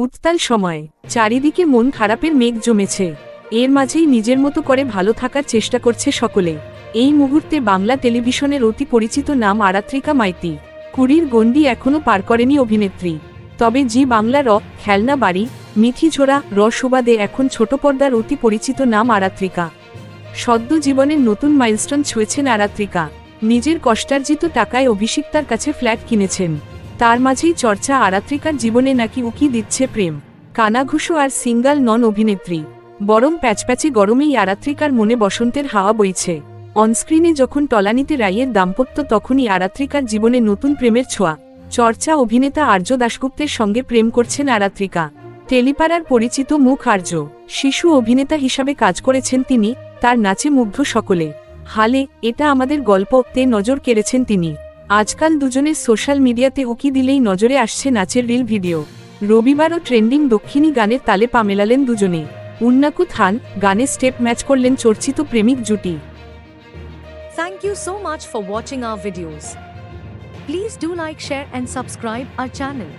উত্তাল সময়, চারিদিকে মন খারাপের মেঘ জমেছে। এর মাঝেই নিজের মতো করে ভালো থাকার চেষ্টা করছে সকলে। এই মুহূর্তে বাংলা টেলিভিশনের অতি পরিচিত নাম আরাত্রিকা মাইতি। 20-র গণ্ডি এখনও পার করেনি অভিনেত্রী। তবে জি বাংলা র খেলনা বাড়ি, মিঠিঝোড়া র সুবাদে এখন ছোট পর্দার অতি পরিচিত নাম আরাত্রিকা। সদ্য জীবনের নতুন মাইলস্টোন ছুঁয়েছেন আরাত্রিকা। নিজের কষ্টার্জিত টাকায় অভিষিক্তার কাছে ফ্ল্যাট কিনেছেন। তার মাঝেই চর্চা আরাত্রিকার জীবনে নাকি উকি দিচ্ছে প্রেম। কানাঘুষো আর সিঙ্গাল নন অভিনেত্রী, বরং প্যাচপ্যাচে গরমেই আরাত্রিকার মনে বসন্তের হাওয়া বইছে। অনস্ক্রিনে যখন টলানিতে রায়ের দাম্পত্য, তখনই আরাত্রিকার জীবনে নতুন প্রেমের ছোঁয়া। চর্চা অভিনেতা আর্য দাশগুপ্তের সঙ্গে প্রেম করছেন আরাত্রিকা। টেলিপাড়ার পরিচিত মুখ আর্য। শিশু অভিনেতা হিসাবে কাজ করেছেন তিনি। তার নাচে মুগ্ধ সকলে। হালে এটা আমাদের গল্প তে নজর কেড়েছেন তিনি। আজকাল দুজনের সোশ্যাল মিডিয়াতে উকি দিলেই নজরে আসছে নাচের রিল ভিডিও। রবিবারও ট্রেন্ডিং দক্ষিণী গানের তালে পা মেলালেন দুজনে। উন্নাকু থান গানে স্টেপ ম্যাচ করলেন চর্চিত প্রেমিক জুটি। Thank you so much for watching our videos. Please do like, share and subscribe our channel.